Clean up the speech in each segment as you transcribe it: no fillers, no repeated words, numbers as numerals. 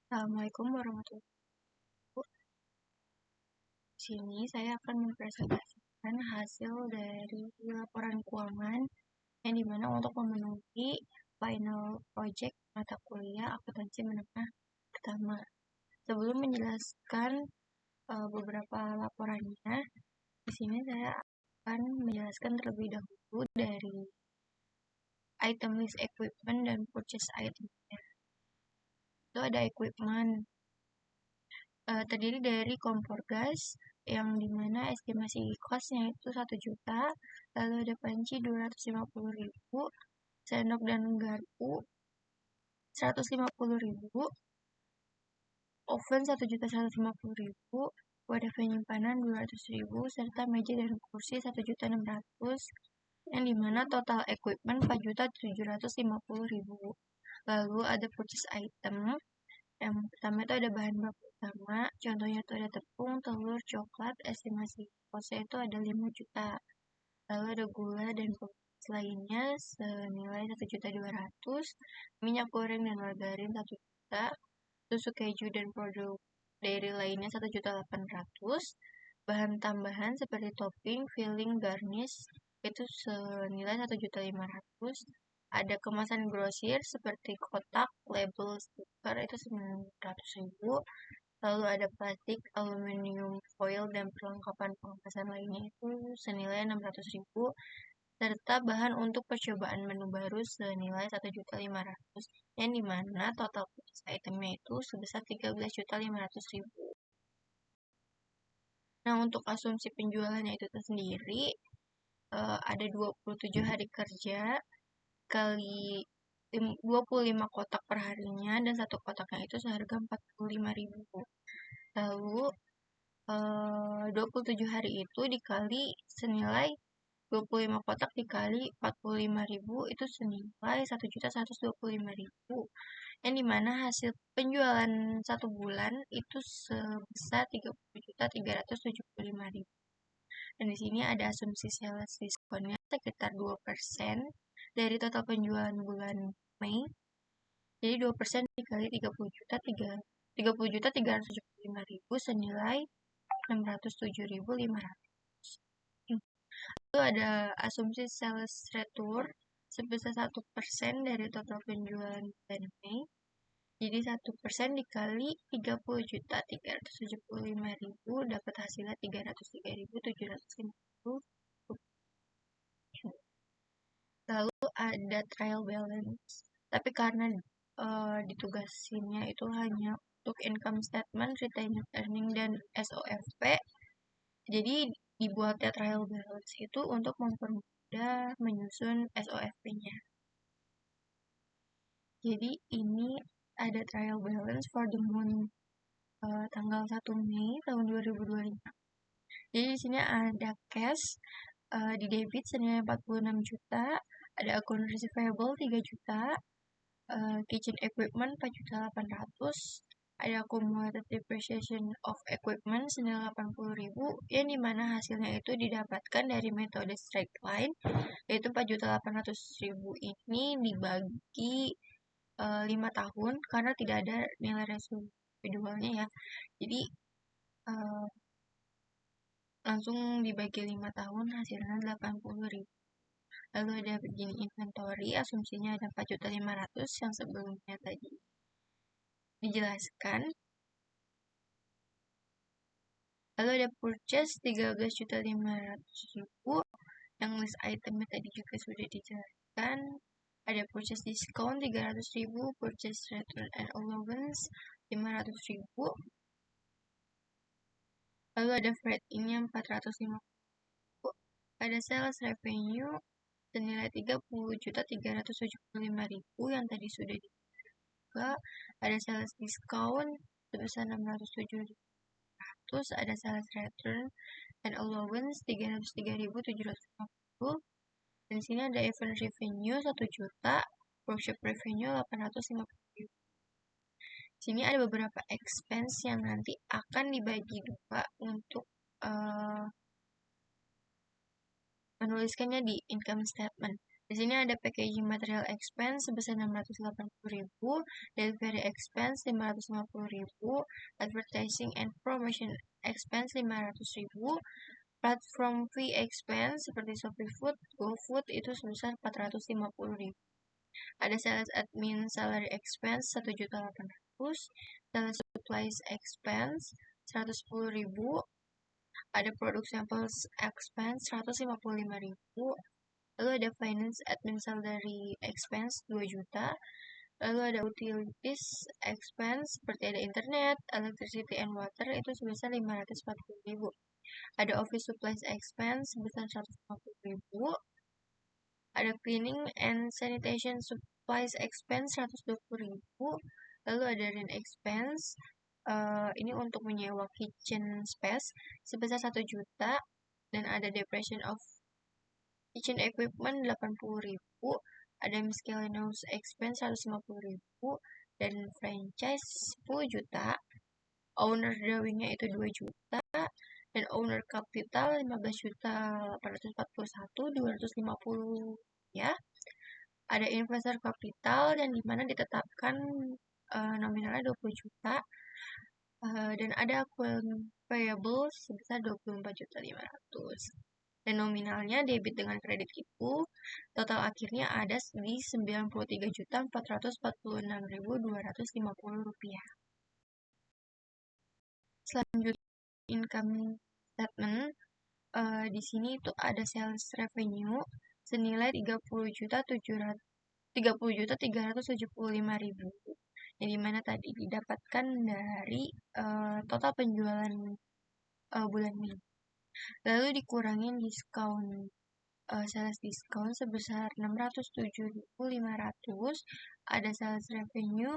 Assalamualaikum warahmatullahi wabarakatuh. Di sini saya akan mempresentasikan hasil dari laporan keuangan yang dimana untuk memenuhi final project mata kuliah akuntansi menengah pertama. Sebelum menjelaskan beberapa laporannya, di sini saya akan menjelaskan terlebih dahulu dari item list equipment dan purchase itemnya. Itu ada equipment. Terdiri dari kompor gas yang dimana estimasi costnya itu 1 juta, lalu ada panci 250.000, sendok dan garpu 150.000, oven 1.150.000, wadah penyimpanan 200.000, serta meja dan kursi 1.600.000, yang dimana total equipment 4.750.000. Lalu ada purchase item. Yang pertama itu ada bahan baku utama, contohnya itu ada tepung, telur, coklat, estimasi kosnya itu ada 5 juta. Lalu ada gula dan pemanis lainnya senilai 1.200.000, minyak goreng dan margarin 1 juta, susu keju dan produk dairy lainnya 1.800.000, bahan tambahan seperti topping, filling, garnish itu senilai 1.500.000. Ada kemasan grosir seperti kotak, label, stiker itu 900.000. Lalu ada plastik, aluminium foil dan perlengkapan pengemasan lainnya itu senilai 600.000. Serta bahan untuk percobaan menu baru senilai 1.500.000, yang dimana total purchase itemnya itu sebesar 13.500.000. Nah, untuk asumsi penjualannya itu sendiri ada 27 hari kerja kali 25 kotak per harinya, dan satu kotaknya itu seharga 45.000. Lalu 27 hari itu dikali senilai 25 kotak dikali 45.000 itu senilai 1.125.000, yang dimana hasil penjualan satu bulan itu sebesar 30.375.000. Dan di sini ada asumsi sales diskonnya sekitar 2% dari total penjualan bulan Mei. Jadi 2% dikali 30.375.000 senilai 607.500. Itu ada asumsi sales return sebesar 1% dari total penjualan bulan Mei. Jadi 1% dikali 30.375.000 dapat hasilnya 303.750. Lalu ada trial balance. Tapi karena ditugasinnya itu hanya untuk income statement, retained earning, dan SOFP, jadi dibuatnya trial balance itu untuk mempermudah menyusun SOFP-nya. Jadi ini ada trial balance for the month tanggal 1 Mei tahun 2025. Jadi di sini ada cash di debit senilai 46 juta, ada akun receivable 3 juta, kitchen equipment 4.800.000, ada accumulated depreciation of equipment senilai 80.000, yang dimana hasilnya itu didapatkan dari metode straight line, yaitu 4.800.000 ini dibagi 5 tahun karena tidak ada nilai residualnya ya. Jadi langsung dibagi 5 tahun hasilnya 80.000. Lalu ada begini inventory, asumsinya ada 4.500.000 yang sebelumnya tadi dijelaskan. Lalu ada purchase 13.500.000 yang list itemnya tadi juga sudah dijelaskan. Ada purchase discount 300.000, purchase return and allowance 500.000. Lalu ada freight in-nya 450.000. Ada sales revenue senilai 30.375.000 yang tadi sudah juga. Ada sales discount sebesar 607.000. Ada sales return and allowance 303.750. Dan di sini ada event revenue 1 juta, workshop revenue 850.000. Di sini ada beberapa expense yang nanti akan dibagi dua untuk menuliskannya di income statement. Di sini ada packaging material expense sebesar 680.000, delivery expense 550.000, advertising and promotion expense 500.000, platform fee expense seperti Shopee Food, GoFood itu sebesar 450.000. Ada sales admin salary expense 1.800.000, sales supplies expense 110.000, ada product samples expense 155.000, lalu ada finance admin salary expense 2 juta, lalu ada utilities expense seperti ada internet, electricity and water itu sebesar 540.000. Ada office supplies expense sebesar 150.000. Ada cleaning and sanitation supplies expense 120.000. Lalu ada rent expense, ini untuk menyewa kitchen space sebesar 1 juta. Dan ada depreciation of kitchen equipment 80.000. Ada miscellaneous expense 150.000. Dan franchise 10 juta. Owner drawingnya itu 2 juta. Dan owner capital 15.841.250 ya. Ada investor capital dan dimana ditetapkan nominalnya 20 juta. Dan ada account payable sebesar 24.500. Dan nominalnya debit dengan kredit itu total akhirnya ada di 93.446.250 rupiah. Selanjutnya income statement. Di sini itu ada sales revenue senilai 30.375.000, yang dimana tadi didapatkan dari total penjualan bulan Mei. Lalu dikurangin diskon, sales diskon sebesar 607.500, ada sales revenue,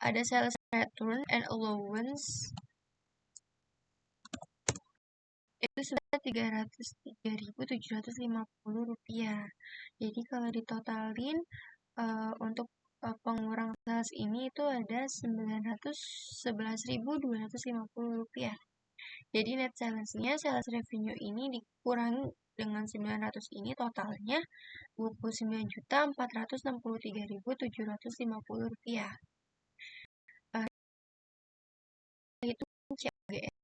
ada sales return and allowance itu sebesar 303.750 rupiah. Jadi kalau ditotalin untuk pengurang sales ini itu ada 911.250 rupiah. Jadi net salesnya, sales revenue ini dikurangi dengan 900 ini totalnya 29.463.750 rupiah. Itu COGS.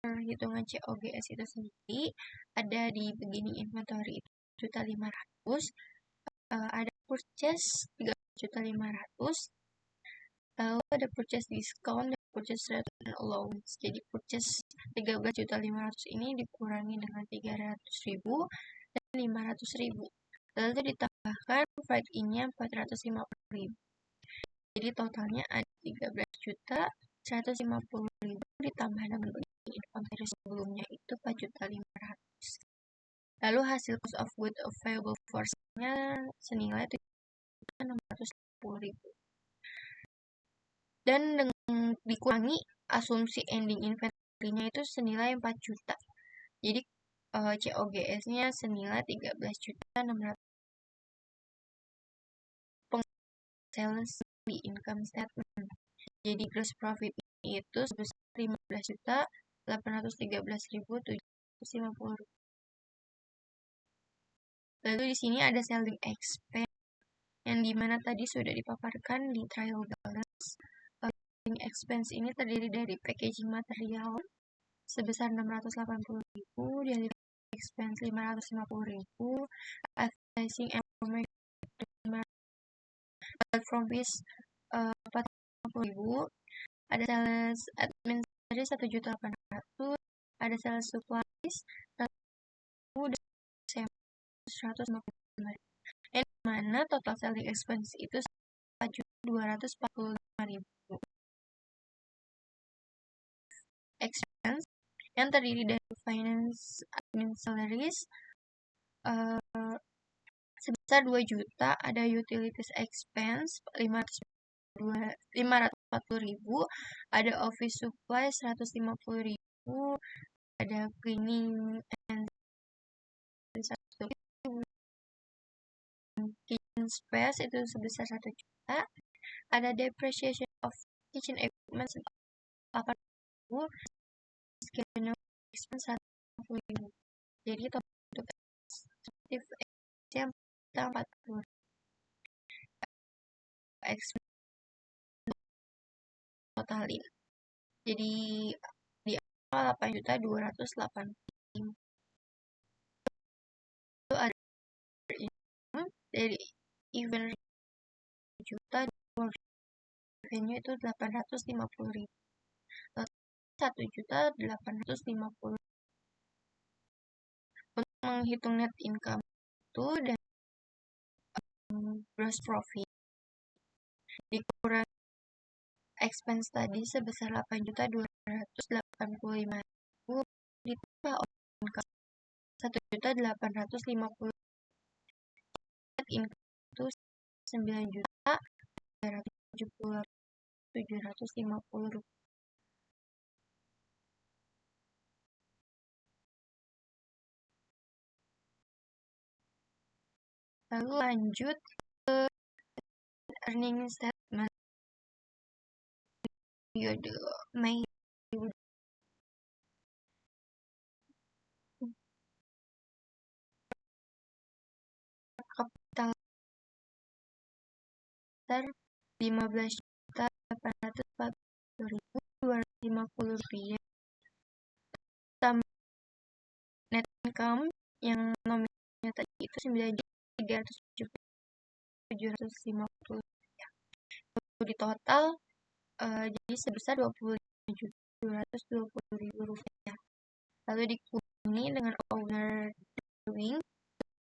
Hitungan COGS itu sendiri ada di beginning inventory itu 1.500.000, ada purchase 3.500.000, lalu ada purchase discount dan purchase return allowance. Jadi purchase 13.500.000 ini dikurangi dengan 300.000 dan 500.000. Lalu ditambahkan freight in-nya 450.000. Jadi totalnya ada 13.150.000 ditambah dengan inventory sebelumnya itu 4.500.000. Lalu hasil cost of goods available for sale-nya senilai 610.000. Dan dengan dikurangi asumsi ending inventory-nya itu senilai 4 juta. Jadi COGS-nya senilai 13.600.000. Sales di income statement. Jadi gross profit itu sebesar 15.813.750. Lalu di sini ada selling expense yang dimana tadi sudah dipaparkan di trial balance. Selling expense ini terdiri dari packaging material sebesar 680.000, delivery expense 550.000, advertising and promotion platform fees 450.000, ada sales admin salary 1.800.000, ada sales supplies 150.000, yang mana total selling expense itu 4.245.000. Expense yang terdiri dari finance admin salaries sebesar 2 juta, ada utilities expense 540.000, ada office supply 150.000, ada cleaning and kitchen space itu sebesar 1 juta, ada depreciation of kitchen equipment 8.000, expense 150.000. Jadi untuk aktif yang 40 X totalin. Jadi di awal 8.208 itu ada dari event juta revenue itu 850.000, 1.850.000. Untuk menghitung net income itu dan gross profit dikurang expense tadi sebesar 8.285.000 ditambah income 1.850.000, net income itu 9.750.000. Lalu lanjut ke earning statement periode Mei 2020. Kapital besar 15.840.250 rupiah. Tambah net income yang nominalnya tadi itu 9.370.750 rupiah. Di total jadi sebesar 25.220.000 rupiah. Lalu dikurangi dengan owner doing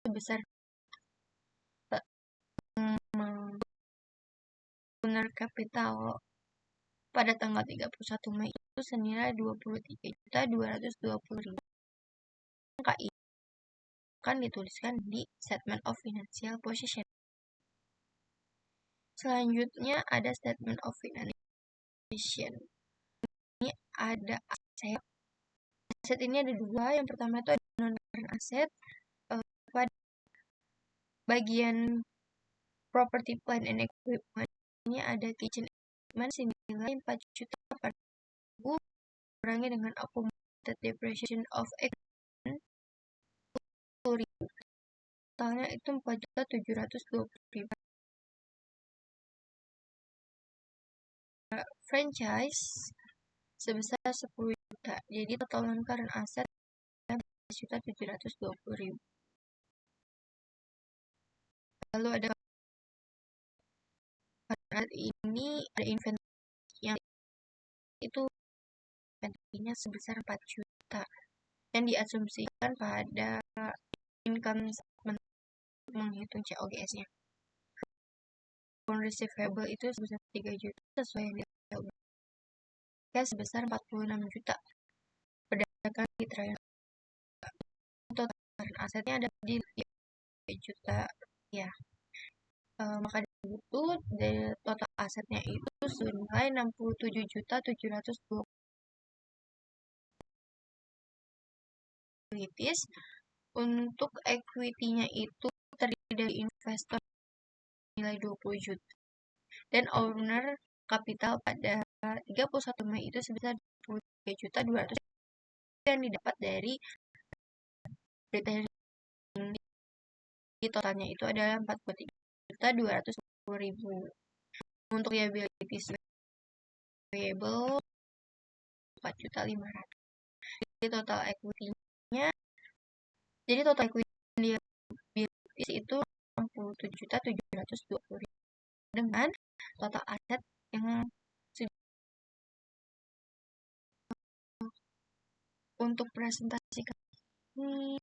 sebesar owner capital pada tanggal 31 Mei itu senilai 23.220.000. Angka ini akan dituliskan di Statement of Financial Position. Selanjutnya ada Statement of Financial Position. Ini ada aset. Aset ini ada dua. Yang pertama itu ada non-current asset. Pada bagian property, plant, and equipment ini ada kitchen equipment senilai 4.800.000 kurangi dengan accumulated depreciation of equipment 10.000. Totalnya itu 4.720.000. Franchise sebesar 10 juta. Jadi total non-current asset 11.720.000. Lalu ada saat ini ada inventory yang itu inventory-nya sebesar 4 juta dan diasumsikan pada income statement menghitung COGS-nya. Receivable itu sebesar 3 juta sesuai yang ditahu. Cash sebesar 46 juta. Berdasarkan keterangan total asetnya ada di 3 juta ya. Maka dari itu dari total asetnya itu senilai 67.720.000. Untuk equity-nya itu terdiri dari investor nilai 20 juta dan owner kapital pada 31 Mei itu sebesar 23.200 yang didapat dari retailing. Di totalnya itu adalah 43.210.000. Untuk liabilities payable 4.500.000. Jadi total equity-nya liabilities itu 67.720.000 dengan total aset yang untuk presentasi ini